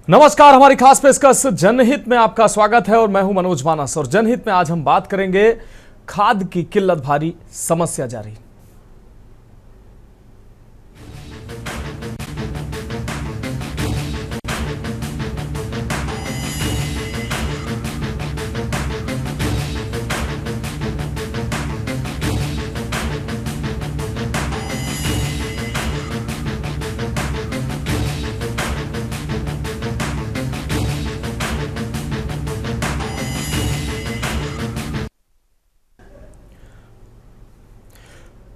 नमस्कार, हमारी खास पेशकश जनहित में आपका स्वागत है और मैं हूं मनोज मानस। और जनहित में आज हम बात करेंगे खाद की किल्लत भारी समस्या जारी।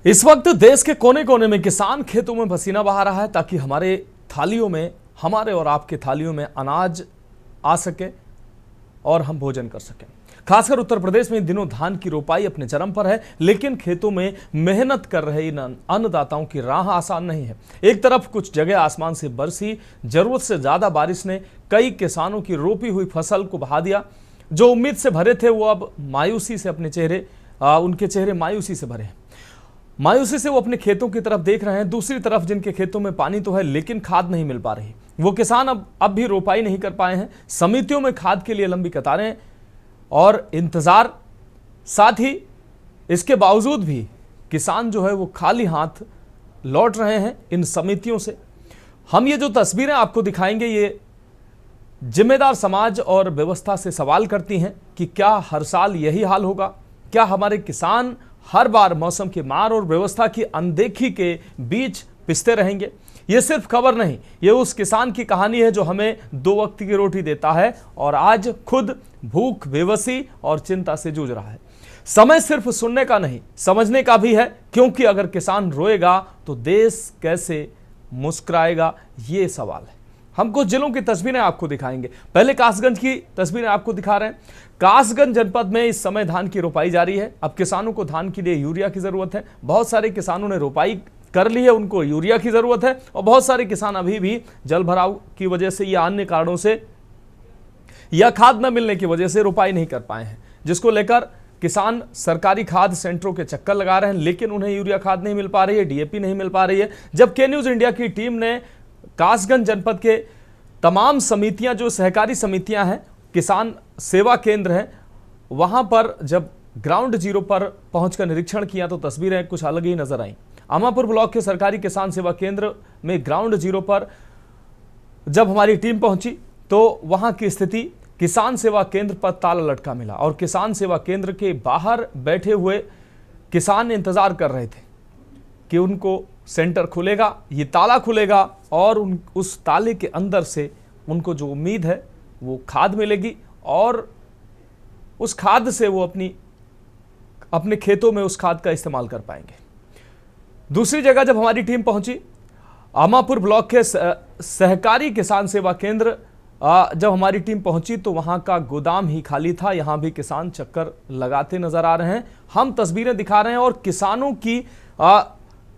इस वक्त देश के कोने कोने में किसान खेतों में पसीना बहा रहा है ताकि हमारे थालियों में, हमारे और आपके थालियों में अनाज आ सके और हम भोजन कर सकें। खासकर उत्तर प्रदेश में इन दिनों धान की रोपाई अपने चरम पर है, लेकिन खेतों में मेहनत कर रहे इन अन्नदाताओं की राह आसान नहीं है। एक तरफ कुछ जगह आसमान से बरसी जरूरत से ज्यादा बारिश ने कई किसानों की रोपी हुई फसल को बहा दिया। जो उम्मीद से भरे थे वो अब मायूसी से उनके चेहरे मायूसी से भरे हैं। मायूसी से वो अपने खेतों की तरफ देख रहे हैं। दूसरी तरफ जिनके खेतों में पानी तो है लेकिन खाद नहीं मिल पा रही, वो किसान अब भी रोपाई नहीं कर पाए हैं। समितियों में खाद के लिए लंबी कतारें और इंतजार, साथ ही इसके बावजूद भी किसान जो है वो खाली हाथ लौट रहे हैं इन समितियों से। हम ये जो तस्वीरें आपको दिखाएंगे ये जिम्मेदार समाज और व्यवस्था से सवाल करती हैं कि क्या हर साल यही हाल होगा? क्या हमारे किसान हर बार मौसम की मार और व्यवस्था की अनदेखी के बीच पिसते रहेंगे? ये सिर्फ खबर नहीं, ये उस किसान की कहानी है जो हमें 2 वक्त की रोटी देता है और आज खुद भूख, बेबसी और चिंता से जूझ रहा है। समय सिर्फ सुनने का नहीं, समझने का भी है, क्योंकि अगर किसान रोएगा तो देश कैसे मुस्कुराएगा, ये सवाल है। हम कुछ जिलों की तस्वीरें आपको दिखाएंगे। पहले कासगंज की तस्वीरें आपको दिखा रहे हैं। कासगंज जनपद में इस समय धान की रोपाई जारी है। अब किसानों को धान के लिए यूरिया की जरूरत है। बहुत सारे किसानों ने रोपाई कर ली है, उनको यूरिया की जरूरत है। और बहुत सारे किसान अभी भी जल भराव की वजह से या अन्य कारणों से या खाद न मिलने की वजह से रोपाई नहीं कर पाए हैं, जिसको लेकर किसान सरकारी खाद सेंटरों के चक्कर लगा रहे हैं, लेकिन उन्हें यूरिया खाद नहीं मिल पा रही है, डीएपी नहीं मिल पा रही है। जब के न्यूज इंडिया की टीम ने कासगंज जनपद के तमाम समितियां, जो सहकारी समितियां हैं, किसान सेवा केंद्र हैं, वहां पर जब ग्राउंड जीरो पर पहुंचकर निरीक्षण किया तो तस्वीरें कुछ अलग ही नजर आईं। अमापुर ब्लॉक के सरकारी किसान सेवा केंद्र में ग्राउंड जीरो पर जब हमारी टीम पहुंची तो वहां की स्थिति, किसान सेवा केंद्र पर ताला लटका मिला और किसान सेवा केंद्र के बाहर बैठे हुए किसान इंतजार कर रहे थे कि उनको सेंटर खुलेगा, ये ताला खुलेगा और उस ताले के अंदर से उनको जो उम्मीद है वो खाद मिलेगी और उस खाद से वो अपने खेतों में उस खाद का इस्तेमाल कर पाएंगे। दूसरी जगह जब हमारी टीम पहुंची, अमापुर ब्लॉक के सहकारी किसान सेवा केंद्र, जब हमारी टीम पहुंची तो वहां का गोदाम ही खाली था। यहां भी किसान चक्कर लगाते नजर आ रहे हैं। हम तस्वीरें दिखा रहे हैं और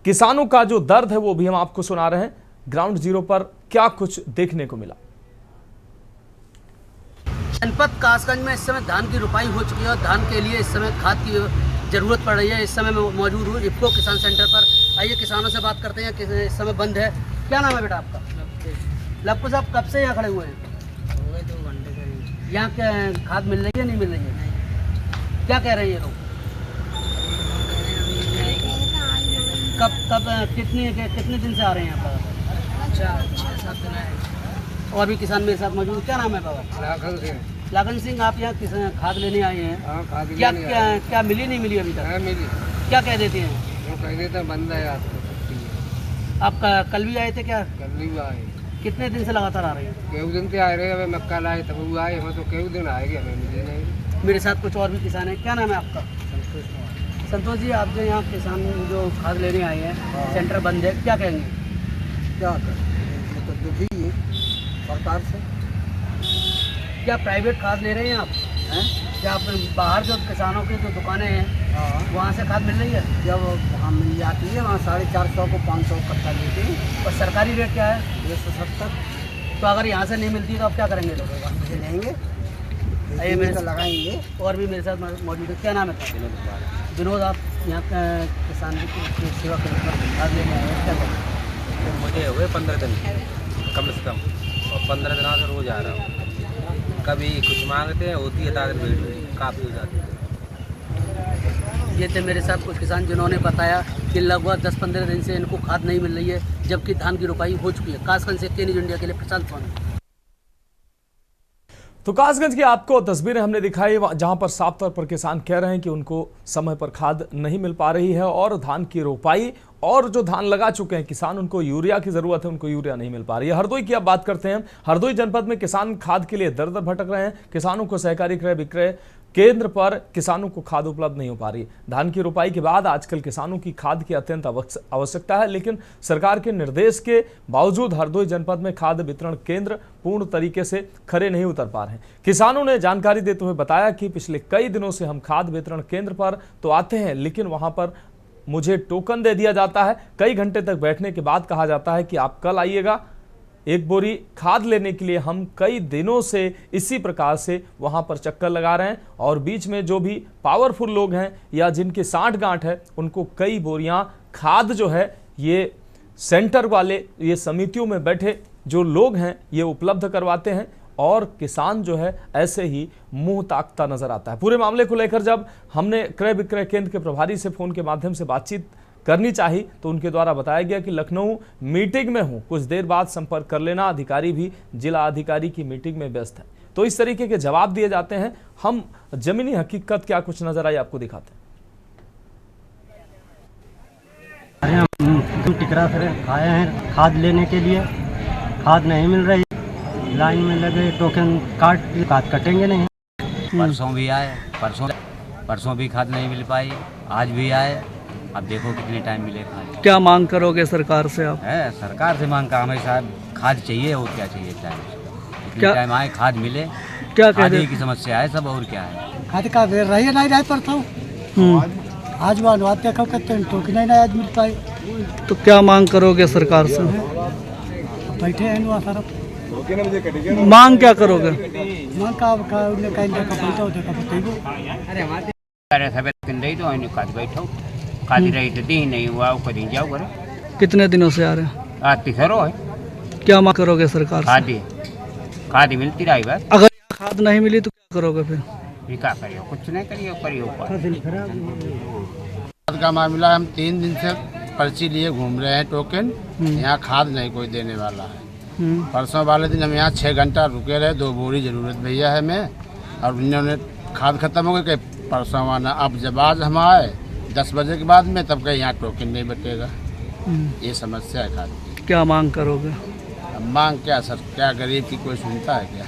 किसानों का जो दर्द है वो भी हम आपको सुना रहे हैं। ग्राउंड जीरो पर क्या कुछ देखने को मिला। जनपद कासगंज में इस समय धान की रोपाई हो चुकी है और धान के लिए इस समय खाद की जरूरत पड़ रही है। इस समय मैं मौजूद हूँ इफ्को किसान सेंटर पर। आइए किसानों से बात करते हैं कि इस समय बंद है। क्या नाम है बेटा आपका? लप्पू साहब, कब से यहाँ खड़े हुए हैं? हो गए 2 घंटे करीब। यहाँ क्या खाद मिल रही है, नहीं मिल रही है? क्या कह रहे हैं ये लोग? कब कितने दिन से आ रहे हैं यहाँ पर? 6-7 दिन आए। और भी किसान मेरे साथ मौजूद। क्या नाम है बाबा? लागन सिंह, आप यहाँ खाद लेने आए हैं। क्या मिली नहीं मिली अभी तक? मिली। क्या कह देते हैं? वो कह देते हैं बंद है आपको। आप कल भी आए थे क्या? कल भी आए। कितने दिन से लगातार आ रहे हैं? केहू दिन से आ रहे हैं। मैं कल आए तब वो आए, हम तो केहू दिन आएंगे, हमें मिली नहीं। मेरे साथ कुछ और भी किसान हैं। क्या नाम है आपका? संतोष जी, आप जो यहाँ किसान जो खाद लेने आए हैं, सेंटर बंद है, क्या कहेंगे? क्या करें, तो दुखी है सरकार से। क्या प्राइवेट खाद ले रहे हैं आप? क्या आप बाहर जो किसानों की जो दुकानें हैं वहाँ से खाद मिल रही है? जब वहाँ मिल जाती है वहाँ 450 को 500 कट्टा देते हैं। और सरकारी रेट क्या है? 170। तो अगर यहाँ से नहीं मिलती तो आप क्या करेंगे? लोग से लेंगे, आइए मेरे तो लगाएंगे। और भी मेरे साथ मौजूद है। क्या नाम है? विनोद, आप यहाँ किसान की सेवा केंद्र पर खाद लेने आए हैं, क्या करें? मुझे हुए 15 दिन कम से कम, और 15 दिनों से रोज आ रहा हूँ। कभी कुछ मांगते हैं, होती है ताकत भीड़ काफ़ी हो जाती है। ये थे मेरे साथ कुछ किसान जिन्होंने बताया कि लगभग 10-15 दिन से इनको खाद नहीं मिल रही है, जबकि धान की रोपाई हो चुकी है। कासगंज से के न्यूज़ इंडिया के लिए प्रशांत सोनी। तो कासगंज की आपको तस्वीरें हमने दिखाई जहां पर साफ तौर पर किसान कह रहे हैं कि उनको समय पर खाद नहीं मिल पा रही है और धान की रोपाई और जो धान लगा चुके हैं किसान उनको यूरिया की जरूरत है, उनको यूरिया नहीं मिल पा रही है। हरदोई की अब बात करते हैं। हरदोई जनपद में किसान खाद के लिए दर दर भटक रहे हैं। किसानों को सहकारी क्रय विक्रय केंद्र पर किसानों को खाद उपलब्ध नहीं हो पा रही। धान की रोपाई के बाद आजकल किसानों की खाद की अत्यंत आवश्यकता है, लेकिन सरकार के निर्देश के बावजूद हरदोई जनपद में खाद वितरण केंद्र पूर्ण तरीके से खरे नहीं उतर पा रहे हैं। किसानों ने जानकारी देते हुए बताया कि पिछले कई दिनों से हम खाद वितरण केंद्र पर तो आते हैं, लेकिन वहां पर मुझे टोकन दे दिया जाता है। कई घंटे तक बैठने के बाद कहा जाता है कि आप कल आइएगा। एक बोरी खाद लेने के लिए हम कई दिनों से इसी प्रकार से वहां पर चक्कर लगा रहे हैं और बीच में जो भी पावरफुल लोग हैं या जिनके साठ गांठ है उनको कई बोरियां खाद जो है ये सेंटर वाले, ये समितियों में बैठे जो लोग हैं ये उपलब्ध करवाते हैं और किसान जो है ऐसे ही मुंह ताकता नजर आता है। पूरे मामले को लेकर जब हमने क्रय विक्रय केंद्र के प्रभारी से फोन के माध्यम से बातचीत करनी चाहिए तो उनके द्वारा बताया गया कि लखनऊ मीटिंग में हूं, कुछ देर बाद संपर्क कर लेना। अधिकारी भी जिला अधिकारी की मीटिंग में व्यस्त है। तो इस तरीके के जवाब दिए जाते हैं। हम जमीनी हकीकत क्या कुछ नजर आई आपको दिखाते हैं। हम टिकरा से आए हैं खाद लेने के लिए, खाद नहीं मिल रही, लाइन में लगे, टोकन काट खाद कटेंगे नहीं। परसों भी आए, परसों भी खाद नहीं मिल पाई, आज भी आए। अब देखो कितने टाइम मिलेगा। क्या मांग करोगे सरकार से आप? है सरकार से मांग का हमें साहब खाद चाहिए और क्या चाहिए टाइम से। क्या टाइम आए खाद मिले, क्या खाद की समस्या है सब और क्या है। खाद का दे रही है नहीं रह पर था आज बात देखो कहते हैं टोकन नहीं आज मिल पाए। तो क्या मांग करोगे सरकार से? बैठे हैं वहाँ सर। मांग क्या करोगे? मांग का उन्हें कहीं देखा बैठा देखा बताइए। अरे सब नहीं तो इन्हें खाद बैठो, खाद रही तो दी नहीं हुआ कहीं जाओ करे। कितने दिनों से आ रहे हैं? आज तीसरो है। क्या मांग करोगे सरकार से? खाद मिलती रही बस। अगर यहाँ खाद नहीं मिली तो क्या करोगे फिर? क्या करियो, कुछ नहीं करियो। खाद का मामला, हम 3 दिन से पर्ची लिए घूम रहे हैं टोकन, यहाँ खाद नहीं कोई देने वाला है। परसों वाले दिन हम यहाँ 6 घंटा रुके रहे, 2 बोरी जरूरत भैया है मैं, और उन्होंने खाद खत्म हो गई परसों आना। अब जब आज हम आए 10 बजे के बाद में तब कहीं यहाँ टोकन नहीं बटेगा। ये समस्या है खाद की। क्या मांग करोगे? अब मांग क्या सर, क्या गरीब की कोई सुनता है क्या?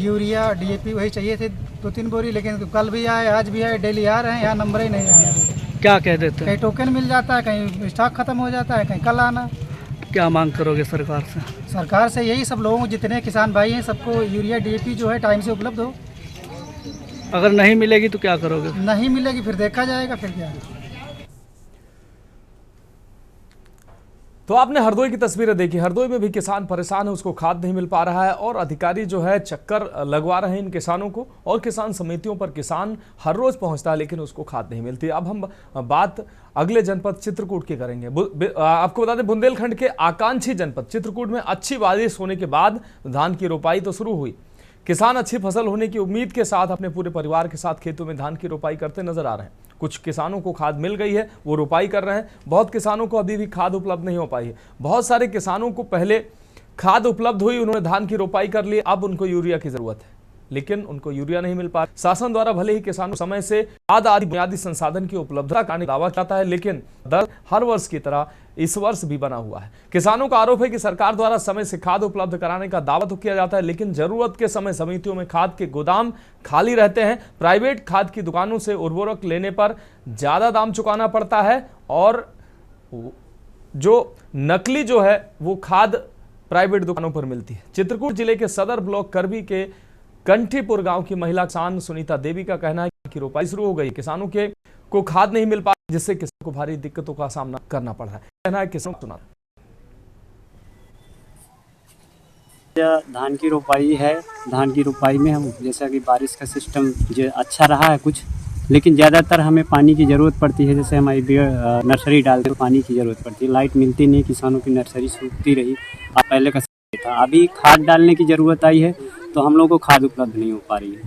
यूरिया DAP वही चाहिए थे 2-3 बोरी, लेकिन कल भी आए आज भी आए, डेली आ रहे हैं, यहाँ नंबर ही नहीं आया। क्या कह देते हैं? कहीं टोकन मिल जाता है, कहीं स्टॉक खत्म हो जाता है, कहीं कल आना। क्या मांग करोगे सरकार से? सरकार से यही सब लोगों को, जितने किसान भाई हैं सबको यूरिया DAP जो है टाइम से उपलब्ध हो। अगर नहीं मिलेगी तो क्या करोगे? नहीं मिलेगी फिर देखा जाएगा फिर क्या। तो आपने हरदोई की तस्वीरें देखी। हरदोई में भी किसान परेशान है, उसको खाद नहीं मिल पा रहा है और अधिकारी जो है चक्कर लगवा रहे हैं इन किसानों को और किसान समितियों पर किसान हर रोज पहुंचता है लेकिन उसको खाद नहीं मिलती। अब हम बात अगले जनपद चित्रकूट की करेंगे। आपको बता दें बुंदेलखंड के आकांक्षी जनपद चित्रकूट में अच्छी बारिश होने के बाद धान की रोपाई तो शुरू हुई। किसान अच्छी फसल होने की उम्मीद के साथ अपने पूरे परिवार के साथ खेतों में धान की रोपाई करते नजर आ रहे हैं। कुछ किसानों को खाद मिल गई है, वो रोपाई कर रहे हैं। बहुत किसानों को अभी भी खाद उपलब्ध नहीं हो पाई है। बहुत सारे किसानों को पहले खाद उपलब्ध हुई, उन्होंने धान की रोपाई कर ली, अब उनको यूरिया की जरूरत है लेकिन उनको यूरिया नहीं मिल पा रहा। शासन द्वारा भले ही किसानों समय से खाद आदि बुनियादी संसाधन की उपलब्धता का दावा करता है लेकिन दर हर वर्ष की तरह इस वर्ष भी बना हुआ है। किसानों का आरोप है कि सरकार द्वारा समय से खाद उपलब्ध कराने का दावा तो किया जाता है लेकिन जरूरत के समय समितियों में खाद के गोदाम खाली रहते हैं। प्राइवेट खाद की दुकानों से उर्वरक लेने पर ज्यादा दाम चुकाना पड़ता है और जो नकली जो है वो खाद प्राइवेट दुकानों पर मिलती है। चित्रकूट जिले के सदर ब्लॉक करबी के कंठीपुर गांव की महिला किसान सुनीता देवी का कहना है कि रोपाई शुरू हो गई, किसानों के को खाद नहीं मिल पा जिससे किसानों को भारी दिक्कतों का सामना करना पड़ रहा है। कहना है किसानों सुना धान की रोपाई है। धान की रोपाई में हम जैसा कि बारिश का सिस्टम जो अच्छा रहा है कुछ, लेकिन ज़्यादातर हमें पानी की ज़रूरत पड़ती है। जैसे हमारी नर्सरी डालते हैं पानी की ज़रूरत पड़ती है, लाइट मिलती नहीं, किसानों की नर्सरी सूखती रही। अब पहले का था। अभी खाद डालने की ज़रूरत आई है तो हम लोग को खाद उपलब्ध नहीं हो पा रही है।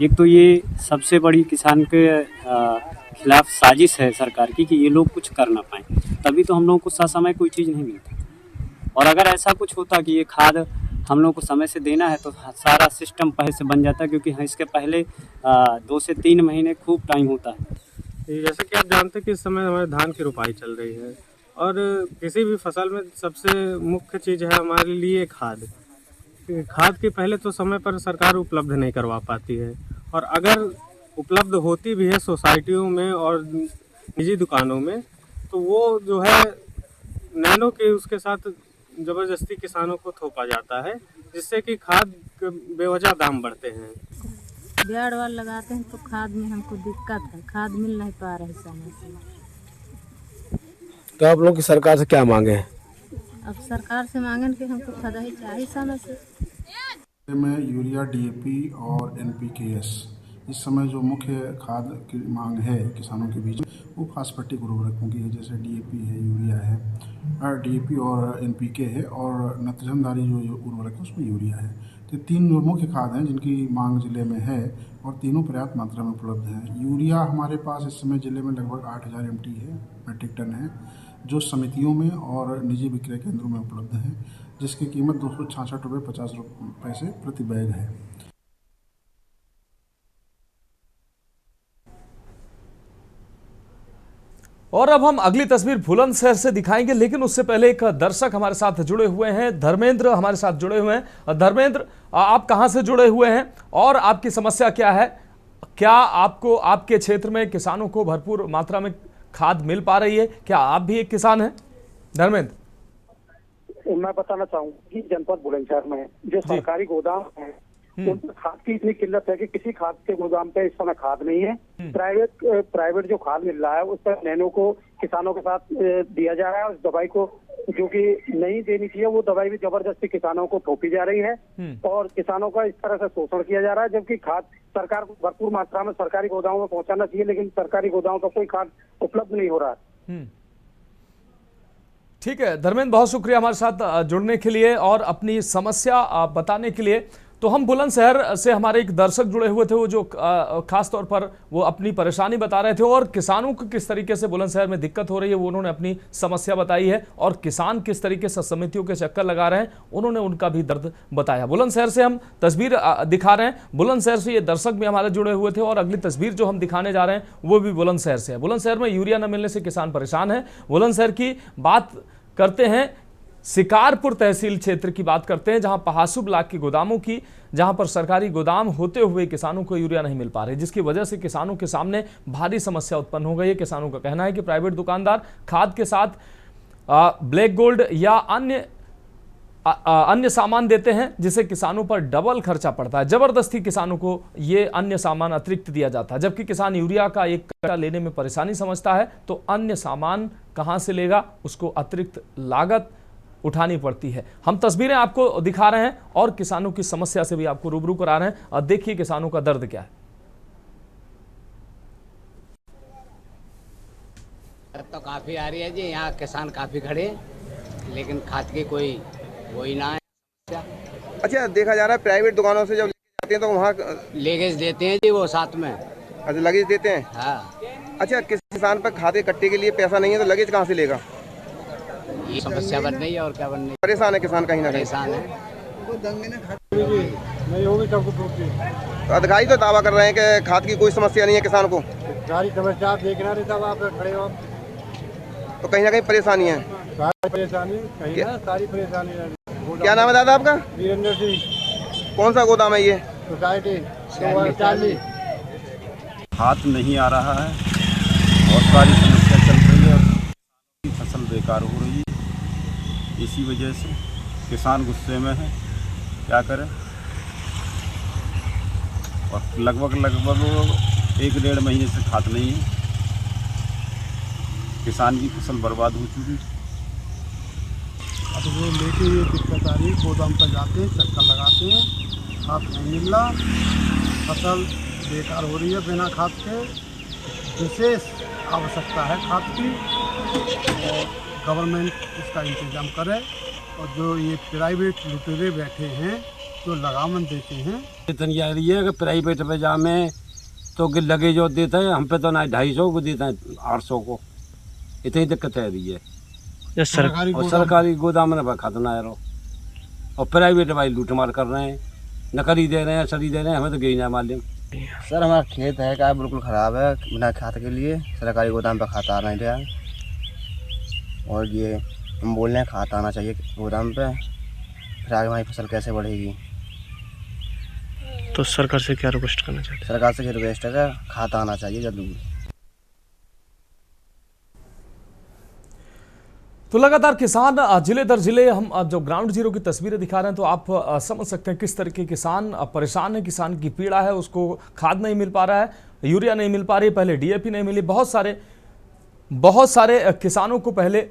एक तो ये सबसे बड़ी किसान के खिलाफ साजिश है सरकार की कि ये लोग कुछ कर ना पाएँ, तभी तो हम लोगों को ससमय कोई चीज़ नहीं मिलती। और अगर ऐसा कुछ होता कि ये खाद हम लोग को समय से देना है तो सारा सिस्टम पहले से बन जाता, क्योंकि इसके पहले 2 से 3 महीने खूब टाइम होता है। जैसे कि आप जानते हैं कि इस समय हमारे धान की रोपाई चल रही है और किसी भी फसल में सबसे मुख्य चीज़ है हमारे लिए खाद। खाद की पहले तो समय पर सरकार उपलब्ध नहीं करवा पाती है, और अगर उपलब्ध होती भी है सोसाइटियों में और निजी दुकानों में, तो वो जो है नैनो के उसके साथ ज़बरदस्ती किसानों को थोपा जाता है, जिससे कि खाद के बेवजह दाम बढ़ते हैं। बियाड़ वाल लगाते हैं तो खाद में हमको दिक्कत है, खाद मिल नहीं पा रही समय से। तो आप लोग की सरकार से क्या मांगे हैं? अब सरकार से मांगन कि हमको खाद ही चाहिए समय से। में यूरिया, डीएपी और एनपीकेएस इस समय जो मुख्य खाद की मांग है किसानों के बीच वो फास्फेटिक उर्वरकों की है, जैसे डीएपी है, यूरिया है, डीएपी और एनपीके है, और नत्रजनधारी जो उर्वरक है उसमें यूरिया है। तो 3 जो मुख्य खाद हैं जिनकी मांग ज़िले में है और तीनों पर्याप्त मात्रा में उपलब्ध हैं। यूरिया हमारे पास इस समय ज़िले में लगभग 8000 MT है, मेट्रिक टन है, जो समितियों में और निजी विक्रय केंद्रों में उपलब्ध है, जिसकी कीमत 266 रुपये 50 पैसे प्रति बैग है। और अब हम अगली तस्वीर बुलंदशहर से दिखाएंगे, लेकिन उससे पहले एक दर्शक हमारे साथ जुड़े हुए हैं, धर्मेंद्र हमारे साथ जुड़े हुए हैं। धर्मेंद्र, आप कहां से जुड़े हुए हैं और आपकी समस्या क्या है? क्या आपको आपके क्षेत्र में किसानों को भरपूर मात्रा में खाद मिल पा रही है? क्या आप भी एक किसान हैं धर्मेंद्र? मैं बताना चाहूंगा कि जनपद बुलंदशहर में जो सरकारी गोदाम है उनमें खाद की इतनी किल्लत है कि किसी खाद के गोदाम पे इस समय खाद नहीं है। प्राइवेट जो खाद मिल रहा है उस पर नैनो को किसानों के साथ दिया जा रहा है। उस दवाई को जो कि नहीं देनी चाहिए वो दवाई भी जबरदस्ती किसानों को थोपी जा रही है और किसानों का इस तरह से शोषण किया जा रहा है, जबकि खाद सरकार को भरपूर मात्रा में सरकारी गोदामों में पहुंचाना चाहिए, लेकिन सरकारी गोदामों का कोई खाद उपलब्ध नहीं हो रहा है। ठीक है धर्मेंद्र, बहुत शुक्रिया हमारे साथ जुड़ने के लिए और अपनी समस्या बताने के लिए। तो हम बुलंदशहर से हमारे एक दर्शक जुड़े हुए थे, वो जो खास तौर पर वो अपनी परेशानी बता रहे थे और किसानों को किस तरीके से बुलंदशहर में दिक्कत हो रही है वो उन्होंने अपनी समस्या बताई है, और किसान किस तरीके से समितियों के चक्कर लगा रहे हैं उन्होंने उनका भी दर्द बताया। बुलंदशहर से हम तस्वीर दिखा रहे हैं, बुलंदशहर से ये दर्शक भी हमारे जुड़े हुए थे और अगली तस्वीर जो हम दिखाने जा रहे हैं वो भी बुलंदशहर से है। बुलंदशहर में यूरिया न मिलने से किसान परेशान है। बुलंदशहर की बात करते हैं, शिकारपुर तहसील क्षेत्र की बात करते हैं, जहां पहासू ब्लॉक की गोदामों की, जहां पर सरकारी गोदाम होते हुए किसानों को यूरिया नहीं मिल पा रही, जिसकी वजह से किसानों के सामने भारी समस्या उत्पन्न हो गई है। किसानों का कहना है कि प्राइवेट दुकानदार खाद के साथ ब्लैक गोल्ड या अन्य सामान देते हैं, जिससे किसानों पर डबल खर्चा पड़ता है। जबरदस्ती किसानों को ये अन्य सामान अतिरिक्त दिया जाता है, जबकि किसान यूरिया का एक कट्टा लेने में परेशानी समझता है तो अन्य सामान कहां से लेगा, उसको अतिरिक्त लागत उठानी पड़ती है। हम तस्वीरें आपको दिखा रहे हैं और किसानों की समस्या से भी आपको रूबरू करा रहे हैं, और देखिए किसानों का दर्द क्या है। तो काफी आ रही है जी, यहाँ किसान काफी खड़े, लेकिन खाद की कोई वही ना है। अच्छा, देखा जा रहा है प्राइवेट दुकानों से जब लेके जाते हैं तो वहाँ लगेज देते हैं जी वो साथ में। अच्छा, लगेज देते हैं? हाँ। अच्छा, किसी किसान पर खाद के कट्टे के लिए पैसा नहीं है तो लगेज कहाँ से लेगा? ये समस्या बन रही है और क्या बन रही है। परेशान है किसान, कहीं ना कहीं परेशान है। तो अधिकारी तो दावा कर रहे हैं कि खाद की कोई समस्या नहीं है किसान को। सारी समस्या आप देखना नहीं, तब आप खड़े हो तो कहीं ना कहीं परेशानी है। सारी परेशानी कहीं ना, सारी परेशानी। क्या नाम है दादा आपका? वीरेंद्र सिंह। कौन सा गोदाम है ये? सोसाइटी 40। खाद नहीं आ रहा है, बहुत सारी समस्या चल रही है, फसल बेकार हो रही है। इसी वजह से किसान गुस्से में है, क्या करें। और लगभग 1-1.5 महीने से खाद नहीं है, किसान की फसल बर्बाद हो चुकी। अब वो लेके ये दिक्कत आ रही है, गोदाम पर जाते हैं, चक्कर लगाते हैं, खाद नहीं मिल रहा, फसल बेकार हो रही है बिना खाद के। विशेष आवश्यकता है खाद की, और गवर्नमेंट इसका इंतजाम करे और जो ये प्राइवेट लुटेरे बैठे हैं जो लगामन देते हैं। इतनी आ रही है कि प्राइवेट पे जामे तो लगे जो देते हैं हम पे तो ना 250 को देते हैं 800 को, इतनी दिक्कत है रही है। और सरकारी गोदाम में खतना है और प्राइवेट भाई लूटमार कर रहे हैं, नकली दे रहे हैं, सड़ी दे रहे हैं, हमें तो गई ना मालूम। सर हमारा खेत है क्या बिल्कुल ख़राब है, बिना खाद के लिए सरकारी गोदाम पर खाता नहीं रहा। और ये हम बोल रहे हैं खाता आना चाहिए गोदाम पे, फिर आगे हमारी फसल कैसे बढ़ेगी। तो सरकार से क्या रिक्वेस्ट करना चाहते हैं? सरकार से रिक्वेस्ट है खाता आना चाहिए जल्दी। तो लगातार किसान जिले दर जिले हम जो ग्राउंड जीरो की तस्वीरें दिखा रहे हैं तो आप समझ सकते हैं किस तरह के किसान परेशान है। किसान की पीड़ा है, उसको खाद नहीं मिल पा रहा है, यूरिया नहीं मिल पा रही है, पहले डीएपी नहीं मिली। बहुत सारे किसानों को पहले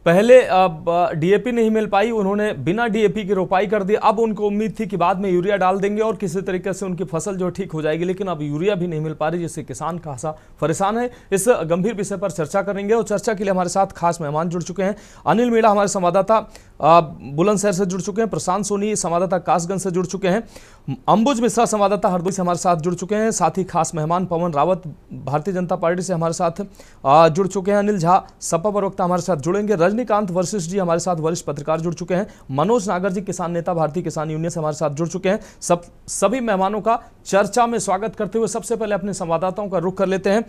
डीएपी नहीं मिल पाई, उन्होंने बिना डीएपी की रोपाई कर दी। अब उनको उम्मीद थी कि बाद में यूरिया डाल देंगे और किसी तरीके से उनकी फसल जो ठीक हो जाएगी, लेकिन अब यूरिया भी नहीं मिल पा रही, जिससे किसान खासा परेशान है। इस गंभीर विषय पर चर्चा करेंगे और चर्चा के लिए हमारे साथ खास मेहमान जुड़ चुके हैं। अनिल मीणा हमारे संवाददाता बुलंदशहर से जुड़ चुके हैं, प्रशांत सोनी संवाददाता कासगंज से जुड़ चुके हैं, अंबुज मिश्रा संवाददाता हरदोई से हमारे साथ जुड़ चुके हैं, साथ ही खास मेहमान पवन रावत भारतीय जनता पार्टी से हमारे साथ जुड़ चुके हैं, अनिल झा सपा प्रवक्ता हमारे साथ जुड़ेंगे, रजनीकांत वशिष्ठ जी हमारे साथ वरिष्ठ पत्रकार जुड़ चुके हैं, मनोज नागर जी किसान नेता भारतीय किसान यूनियन से हमारे साथ जुड़ चुके हैं। सभी मेहमानों का चर्चा में स्वागत करते हुए सबसे पहले अपने संवाददाताओं का रुख कर लेते हैं।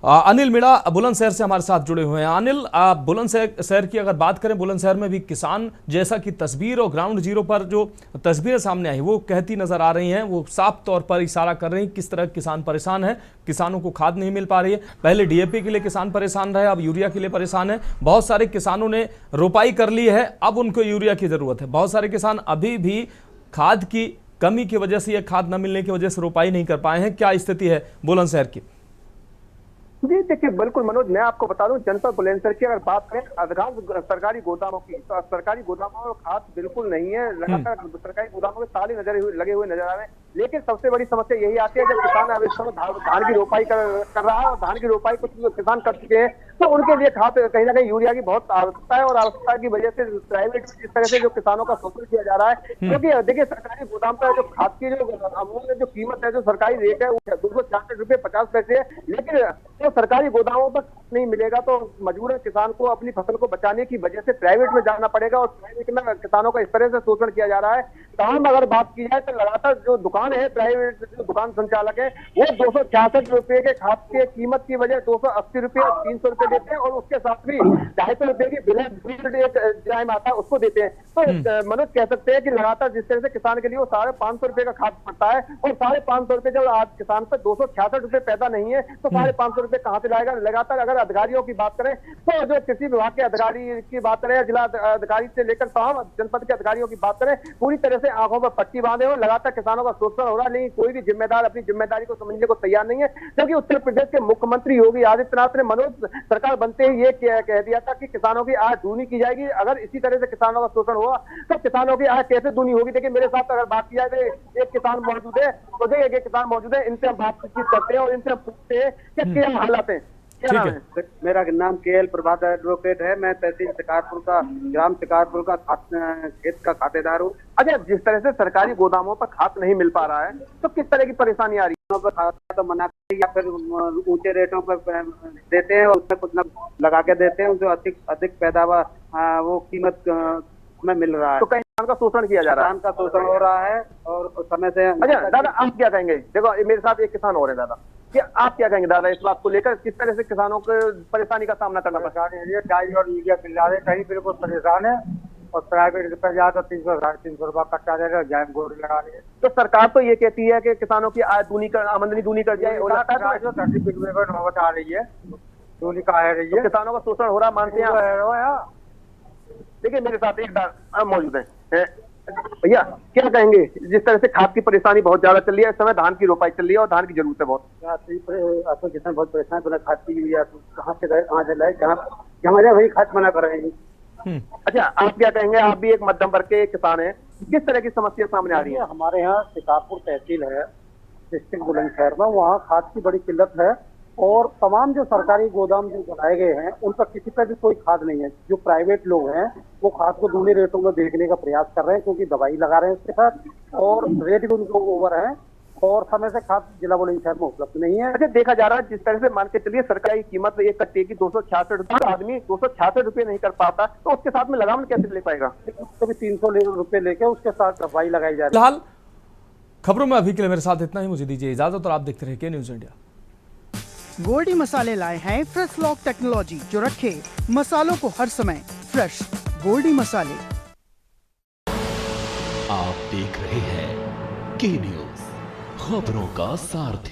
अनिल मीणा बुलंदशहर से हमारे साथ जुड़े हुए हैं। अनिल, बुलंदशहर की अगर बात करें, बुलंदशहर में भी किसान जैसा कि तस्वीर और ग्राउंड जीरो पर जो तस्वीरें सामने आई वो कहती नजर आ रही हैं, वो साफ तौर पर इशारा कर रही हैं किस तरह किसान परेशान है। किसानों को खाद नहीं मिल पा रही है, पहले डीएपी के लिए किसान परेशान रहे, अब यूरिया के लिए परेशान है। बहुत सारे किसानों ने रोपाई कर ली है, अब उनको यूरिया की जरूरत है। बहुत सारे किसान अभी भी खाद की कमी की वजह से या खाद न मिलने की वजह से रोपाई नहीं कर पाए हैं। क्या स्थिति है बुलंदशहर की? जी देखिए, बिल्कुल मनोज, मैं आपको बता दूं, जनपद बुलंदशहर की अगर बात करें अधिकांश सरकारी गोदामों की, तो सरकारी गोदामों में खाद बिल्कुल नहीं है। लगातार सरकारी गोदामों में ताले लगे हुए नजर आ रहे हैं। लेकिन सबसे बड़ी समस्या यही आती है जब किसान अब इस समय धान की रोपाई कर रहा है और धान की रोपाई कुछ किसान कर चुके हैं, तो उनके लिए खाद कहीं ना कहीं यूरिया की बहुत आवश्यकता है। और आवश्यकता की वजह से प्राइवेट में जिस तरह से जो किसानों का शोषण किया जा रहा है, क्योंकि देखिए सरकारी गोदाम पर जो खाद की जो अमूल्य जो कीमत है, जो सरकारी रेट है, वो 266 रुपये 50 पैसे है। लेकिन जो सरकारी गोदामों पर नहीं मिलेगा तो मजबूरन किसान को अपनी फसल को बचाने की वजह से प्राइवेट में जाना पड़ेगा। और प्राइवेट में किसानों का इस तरह से शोषण किया जा रहा है। दाम अगर बात की जाए तो लगातार जो दुकान है, प्राइवेट जो दुकान संचालक है, वो 266 रुपए के खाद के कीमत की वजह 280 रुपये और 300 रुपए देते हैं, और उसके साथ भी 250 रुपए की बिल आता है उसको देते हैं। तो मनोज कह सकते हैं कि लगातार जिस तरह से किसान के लिए वो 550 रुपए का खाद पड़ता है, और 550 रुपए जब आज किसान पर 266 रुपए पैदा नहीं है तो 550 रुपए कहाँ से लाएगा। लगातार अगर अधिकारियों की बात करें तो जो कृषि विभाग के अधिकारी की बात करें, जिला अधिकारी से लेकर तमाम जनपद के अधिकारियों की बात करें, पूरी तरह से आंखों पर पट्टी बांधे हो। लगातार किसानों का शोषण हो रहा है, लेकिन कोई भी जिम्मेदार अपनी जिम्मेदारी को समझने को तैयार नहीं है। क्योंकि उत्तर प्रदेश के मुख्यमंत्री योगी आदित्यनाथ ने मनोज सरकार बनते ही ये कह दिया था कि किसानों की आय दूनी की जाएगी। अगर इसी तरह से किसानों का शोषण हुआ तो किसानों की आय कैसे दूनी होगी। देखिए मेरे साथ अगर बात की जाए तो एक किसान मौजूद है, तो देखिए एक किसान मौजूद है, इनसे हम बातचीत करते हैं और इनसे हम पूछते हैं कि क्या हालात है। क्या नाम है? मेरा नाम केएल प्रभात एडवोकेट है। मैं तहसील शिकारपुर का, ग्राम शिकारपुर का खेत का खातेदार हूँ। अच्छा, जिस तरह से सरकारी गोदामों पर खाद नहीं मिल पा रहा है तो किस तरह की परेशानी आ रही है? खाद तो मना या फिर ऊंचे रेटों पर देते हैं और उसमें कुछ न लगा के देते हैं, जो अधिक पैदावार वो कीमत में मिल रहा है। तो कहीं किसान का शोषण किया जा रहा है, किसान का शोषण हो रहा है और समय से। अच्छा दादा, आप क्या कहेंगे? देखो मेरे साथ एक किसान और है दादा, क्या आप क्या कहेंगे दादा इस बात को लेकर? किस तरह से किसानों को परेशानी का सामना करना पड़ता है? डाई और यूरिया मिल रहा है, कहीं बिल्कुल परेशान है, और प्राइवेट पर जाए तो 300 350 रुपया कट्टा दे रहे, जैम गोरी लगा रही है। तो सरकार तो ये कहती है कि किसानों की आय दूनी कर, आमदनी दूनी कर जाए, नौबत आ रही है, दूनी का है रही है, किसानों का शोषण हो रहा, मानते हैं? देखिए मेरे साथ एक मौजूद है, भैया क्या कहेंगे? जिस तरह से खाद की परेशानी बहुत ज्यादा चल रही है, इस समय धान की रोपाई चल रही है और धान की जरूरत है बहुत। आपको किसान बहुत परेशान है, खाद की यूरिया कहाँ से गए, कहाँ से लाए, हमारे वही खाद मना कर रहे हैं। अच्छा, आप क्या कहेंगे? आप भी एक मध्यम वर्ग के किसान हैं, किस तरह की समस्या सामने आ रही है? हमारे यहाँ शिकारपुर तहसील है, डिस्ट्रिक्ट बुलंदशहर में, वहाँ खाद की बड़ी किल्लत है। और तमाम जो सरकारी गोदाम जो बनाए गए हैं उन पर किसी पर भी कोई खाद नहीं है। जो प्राइवेट लोग हैं वो खाद को दूने रेटों में बेचने का प्रयास कर रहे हैं, क्योंकि दवाई लगा रहे हैं उसके साथ और रेट भी उनको ओवर है और समय से खाद जिला बुलंदशहर में उपलब्ध नहीं है। अच्छा, देखा जा रहा है जिस तरह से मान के चलिए सरकारी कीमत एक कट्टे की 266 रुपये, आदमी 266 रुपये नहीं कर पाता तो उसके साथ में लगाम कैसे ले पाएगा? कभी 300 रुपये लेके उसके साथ दवाई लगाई जा रही है। फिलहाल खबरों में अभी के लिए मेरे साथ इतना ही। मुझे दीजिए इजाजत और आप देखते रहिए न्यूज़ इंडिया। गोल्डी मसाले लाए हैं फ्रेश लॉक टेक्नोलॉजी जो रखे मसालों को हर समय फ्रेश। गोल्डी मसाले। आप देख रहे हैं के न्यूज़, खबरों का सारथी।